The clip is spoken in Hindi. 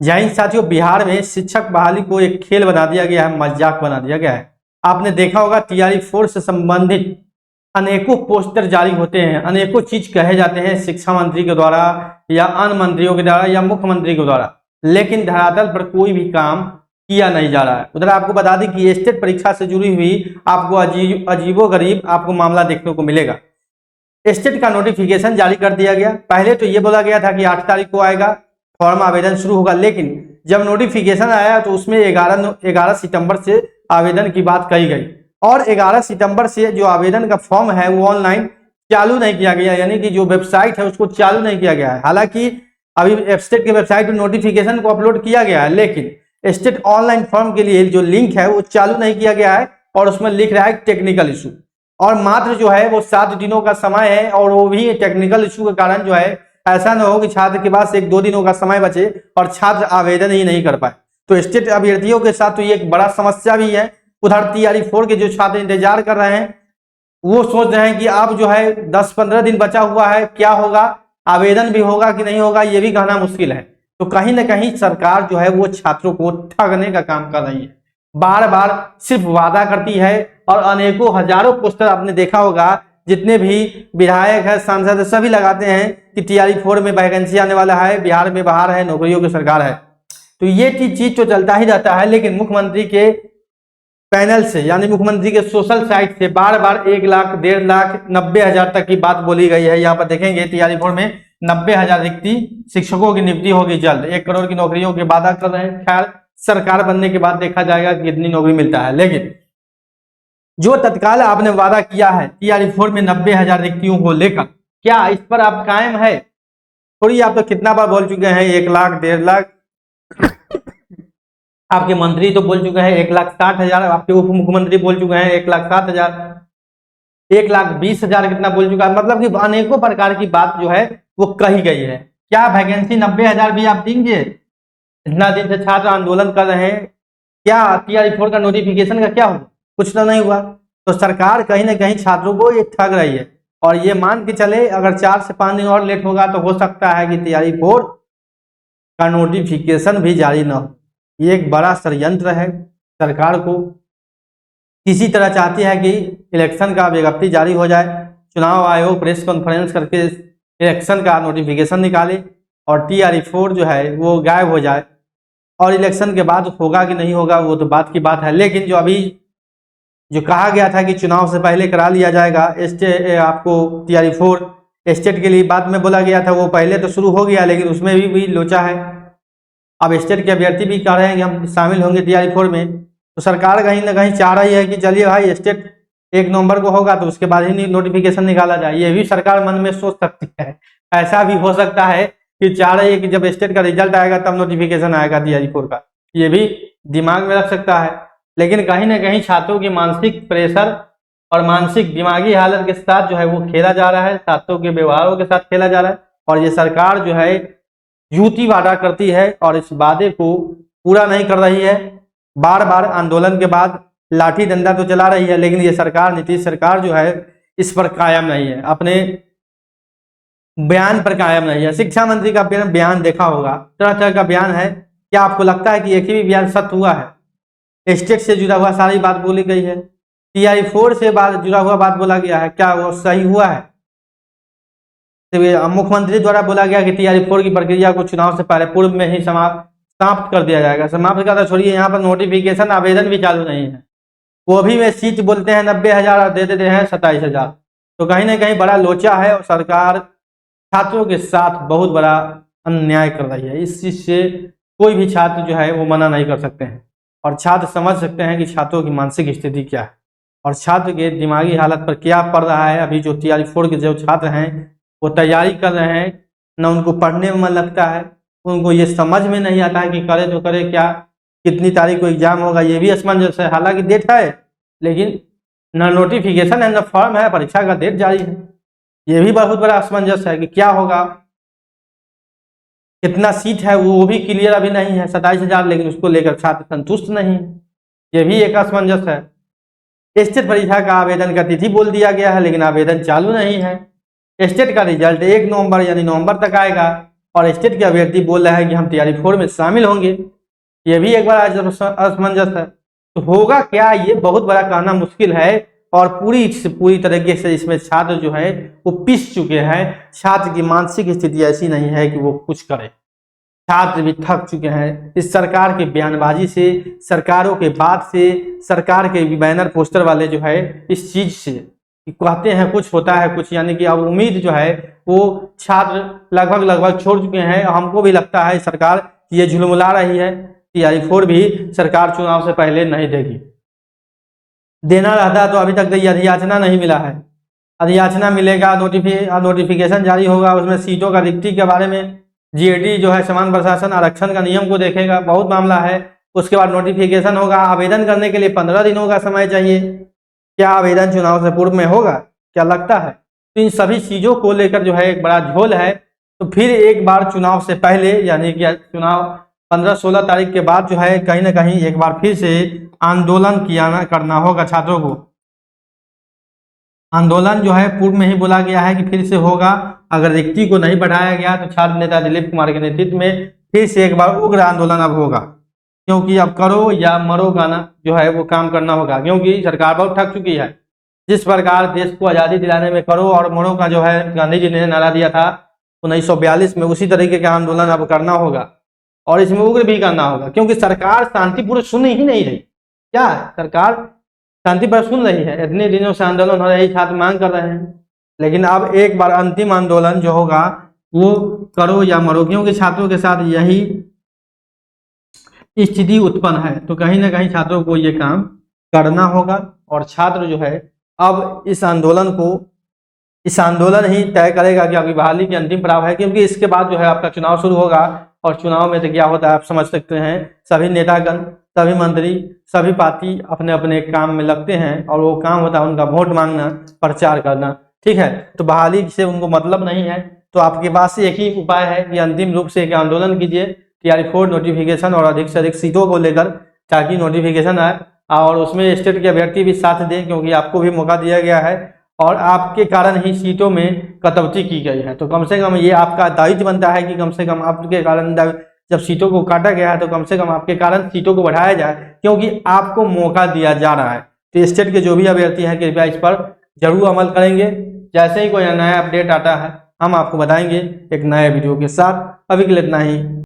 जय हिंद साथियों, बिहार में शिक्षक बहाली को एक खेल बना दिया गया है, मजाक बना दिया गया है। आपने देखा होगा टीआरई 4 से संबंधित अनेकों पोस्टर जारी होते हैं, अनेकों चीज कहे जाते हैं शिक्षा मंत्री के द्वारा या अन्य मंत्रियों के द्वारा या मुख्यमंत्री के द्वारा, लेकिन धरातल पर कोई भी काम किया नहीं जा रहा है। उधर आपको बता दें कि स्टेट परीक्षा से जुड़ी हुई आपको अजीबोगरीब आपको मामला देखने को मिलेगा। स्टेट का नोटिफिकेशन जारी कर दिया गया। पहले तो ये बोला गया था कि 8 तारीख को आएगा, फॉर्म आवेदन शुरू होगा, लेकिन जब नोटिफिकेशन आया तो उसमें 11 सितंबर से आवेदन की बात कही गई और 11 सितंबर से जो आवेदन का फॉर्म है वो ऑनलाइन चालू नहीं किया गया, यानी कि जो वेबसाइट है उसको चालू नहीं किया गया है। हालांकि अभी स्टेट के वेबसाइट पर नोटिफिकेशन को अपलोड किया गया है, लेकिन स्टेट ऑनलाइन फॉर्म के लिए जो लिंक है वो चालू नहीं किया गया है और उसमें लिख रहा है टेक्निकल इशू, और मात्र जो है वो 7 दिनों का समय है, और वो भी टेक्निकल इशू के कारण जो है ऐसा न हो कि छात्र के पास 1-2 दिनों का समय बचे और छात्र आवेदन ही नहीं कर पाए। तो स्टेट अभ्यर्थियों के साथ तो ये एक बड़ा समस्या भी है। उधर टीआरई 4 के जो छात्र इंतजार कर रहे हैं वो सोच रहे हैं कि अब जो है 10-15 दिन बचा हुआ है, क्या होगा, आवेदन भी होगा कि नहीं होगा, ये भी कहना मुश्किल है। तो कहीं ना कहीं सरकार जो है वो छात्रों को ठगने का काम कर रही है, बार बार सिर्फ वादा करती है और अनेकों हजारों पोस्टर आपने देखा होगा, जितने भी विधायक है, सांसद है, सभी लगाते हैं कि टीआरई 4 में वैकेंसी आने वाला है, बिहार में बाहर है, नौकरियों की सरकार है। तो ये चीज तो चलता ही रहता है, लेकिन मुख्यमंत्री के पैनल से यानी मुख्यमंत्री के सोशल साइट से बार बार 1 लाख, 1.5 लाख, 90,000 तक की बात बोली गई है। यहाँ पर देखेंगे टीआरई 4 में 90,000 रिक्ति, शिक्षकों की नियुक्ति होगी जल्द, 1 करोड़ की नौकरियों के वादा कर रहे हैं। खैर सरकार बनने के बाद देखा जाएगा कि कितनी नौकरी मिलता है, लेकिन जो तत्काल आपने वादा किया है टीआरई 4 में 90,000 रिक्तियों को लेकर, क्या इस पर आप कायम है? थोड़ी आप तो कितना बार बोल चुके हैं 1 लाख, 1.5 लाख, आपके मंत्री तो बोल चुके हैं 1,60,000, आपके उप मुख्यमंत्री बोल चुके हैं 1,07,000, 1,20,000 कितना बोल चुका है। मतलब कि अनेकों प्रकार की बात जो है वो कही गई है। क्या वैकेंसी 90,000 भी आप देंगे? इतना दिन से छात्र आंदोलन कर रहे हैं, क्या टीआरई 4 का नोटिफिकेशन का क्या हुआ? कुछ तो नहीं हुआ। तो सरकार कहीं ना कहीं छात्रों को ये ठग रही है, और ये मान के चले अगर 4 से 5 दिन और लेट होगा तो हो सकता है कि टीआरई 4 का नोटिफिकेशन भी जारी न हो। ये एक बड़ा षड्यंत्र है। सरकार को किसी तरह चाहती है कि इलेक्शन का विज्ञप्ति जारी हो जाए, चुनाव आयोग प्रेस कॉन्फ्रेंस करके इलेक्शन का नोटिफिकेशन निकाले और टीआरई 4 जो है वो गायब हो जाए, और इलेक्शन के बाद होगा कि नहीं होगा वो तो बात की बात है। लेकिन जो अभी जो कहा गया था कि चुनाव से पहले करा लिया जाएगा आपको टीआरई 4 स्टेट के लिए, बाद में बोला गया था वो पहले तो शुरू हो गया, लेकिन उसमें भी लोचा है। अब स्टेट के अभ्यर्थी भी कह रहे हैं कि हम शामिल होंगे टीआरई 4 में। तो सरकार कहीं ना कहीं चाह रही है कि चलिए भाई स्टेट 1 नवंबर को होगा तो उसके बाद ही नोटिफिकेशन निकाला जाए। ये भी सरकार मन में सोच सकती है। ऐसा भी हो सकता है कि चाह रही है कि जब स्टेट का रिजल्ट आएगा तब नोटिफिकेशन आएगा टीआरई 4 का, ये भी दिमाग में रख सकता है। लेकिन कहीं ना कहीं छात्रों की मानसिक प्रेशर और मानसिक दिमागी हालत के साथ जो है वो खेला जा रहा है, छात्रों के व्यवहारों के साथ खेला जा रहा है, और ये सरकार जो है झूठी वादा करती है और इस वादे को पूरा नहीं कर रही है। बार बार आंदोलन के बाद लाठी डंडा तो चला रही है, लेकिन ये सरकार, नीतीश सरकार जो है इस पर कायम नहीं है, अपने बयान पर कायम नहीं है। शिक्षा मंत्री का बयान देखा होगा, तरह तरह का बयान है। क्या आपको लगता है कि एक ही बयान सत्य हुआ है? स्टेट से जुड़ा हुआ सारी बात बोली गई है, टीआरई 4 से जुड़ा हुआ बात बोला गया है, क्या वो सही हुआ है? मुख्यमंत्री द्वारा बोला गया कि टीआरई 4 की प्रक्रिया को चुनाव से पहले पूर्व में ही समाप्त कर दिया जाएगा। समाप्त करना छोड़िए, यहाँ पर नोटिफिकेशन आवेदन भी चालू नहीं है, वो भी में सीट बोलते हैं 90,000 और दे देते हैं 27,000। तो कहीं ना कहीं बड़ा लोचा है और सरकार छात्रों के साथ बहुत बड़ा अन्याय कर रही है। इस चीज से कोई भी छात्र जो है वो मना नहीं कर सकते हैं, और छात्र समझ सकते हैं कि छात्रों की मानसिक स्थिति क्या है और छात्र के दिमागी हालत पर क्या पड़ रहा है। अभी जो टीआरई 4 के जो छात्र हैं वो तैयारी कर रहे हैं, न उनको पढ़ने में मन लगता है, उनको ये समझ में नहीं आता है कि करे तो करे क्या, कितनी तारीख को एग्जाम होगा, ये भी असमंजस है। हालांकि डेट है, लेकिन न नोटिफिकेशन है न फॉर्म है, परीक्षा का डेट जारी है। ये भी बहुत बड़ा असमंजस है कि क्या होगा, कितना सीट है वो भी क्लियर अभी नहीं है, 27,000, लेकिन उसको लेकर छात्र संतुष्ट नहीं। ये भी एक असमंजस है। स्टेट परीक्षा का आवेदन का तिथि बोल दिया गया है, लेकिन आवेदन चालू नहीं है। स्टेट का रिजल्ट 1 नवंबर यानी नवंबर तक आएगा, और स्टेट के अभ्यर्थी बोल रहे हैं कि हम तैयारी 4 में शामिल होंगे। ये भी एक बार असमंजस है। तो होगा क्या, ये बहुत बड़ा कहना मुश्किल है। और पूरी तरीके से इसमें छात्र जो है वो पिस चुके हैं। छात्र की मानसिक स्थिति ऐसी नहीं है कि वो कुछ करे। छात्र भी थक चुके हैं इस सरकार के बयानबाजी से, सरकारों के बात से, सरकार के बैनर पोस्टर वाले जो है इस चीज से कहते हैं कुछ होता है कुछ, यानी कि अब उम्मीद जो है वो छात्र लगभग छोड़ चुके हैं। हमको भी लगता है सरकार ये झुलमुला रही है। तैयारी 4 भी सरकार चुनाव से पहले नहीं देगी। देना रहता तो अभी तक अधियाचना नहीं मिला है। अधियाचना मिलेगा, नोटिफिकेशन जारी होगा, उसमें सीटों का रिक्ति के बारे में जीएडी जो है समान प्रशासन आरक्षण का नियम को देखेगा, बहुत मामला है। उसके बाद नोटिफिकेशन होगा। आवेदन करने के लिए 15 दिनों का समय चाहिए। क्या आवेदन चुनाव से पूर्व में होगा, क्या लगता है? तो इन सभी चीजों को लेकर जो है एक बड़ा झोल है। तो फिर एक बार चुनाव से पहले, यानी कि चुनाव 15-16 तारीख के बाद जो है कहीं ना कहीं एक बार फिर से आंदोलन करना होगा छात्रों को। आंदोलन जो है पूर्व में ही बोला गया है कि फिर से होगा। अगर रिक्ति को नहीं बढ़ाया गया तो छात्र नेता दिलीप कुमार के नेतृत्व में फिर से एक बार उग्र आंदोलन अब होगा, क्योंकि अब करो या मरो गाना जो है वो काम करना होगा। क्योंकि सरकार बहुत थक चुकी है। जिस प्रकार देश को आज़ादी दिलाने में करो और मरो का जो है गांधी जी ने नारा दिया था 1942 में, उसी तरीके का आंदोलन अब करना होगा और इसमें उग्र भी करना होगा। क्योंकि सरकार शांतिपूर्वक सुन ही नहीं रही। क्या सरकार शांति पर सुन रही है? इतने दिनों से आंदोलन हो रही, छात्र मांग कर रहे हैं। लेकिन अब एक बार अंतिम आंदोलन जो होगा वो करो या मरो, क्योंकि छात्रों के साथ यही स्थिति उत्पन्न है। तो कहीं ना कहीं छात्रों को ये काम करना होगा और छात्र जो है अब इस आंदोलन ही तय करेगा कि आपकी बहाली की अंतिम पड़ाव है। क्योंकि इसके बाद जो है आपका चुनाव शुरू होगा और चुनाव में तो क्या होता है आप समझ सकते हैं। सभी नेतागण, सभी मंत्री, सभी पार्टी अपने अपने काम में लगते हैं और वो काम होता है उनका वोट मांगना, प्रचार करना। ठीक है, तो बहाली से उनको मतलब नहीं है। तो आपके पास एक ही उपाय है कि अंतिम रूप से एक आंदोलन कीजिए तैयारी 4 नोटिफिकेशन और अधिक से अधिक सीटों को लेकर, ताकि नोटिफिकेशन आए और उसमें स्टेट के अभ्यर्थी भी साथ दें, क्योंकि आपको भी मौका दिया गया है और आपके कारण ही सीटों में कटौती की गई है। तो कम से कम ये आपका दायित्व बनता है कि कम से कम आपके कारण जब सीटों को काटा गया है तो कम से कम आपके कारण सीटों को बढ़ाया जाए, क्योंकि आपको मौका दिया जा रहा है। तो स्टेट के जो भी अभ्यर्थी हैं कृपया इस पर जरूर अमल करेंगे। जैसे ही कोई नया अपडेट आता है हम आपको बताएंगे एक नए वीडियो के साथ। अभी के लिए इतना ही।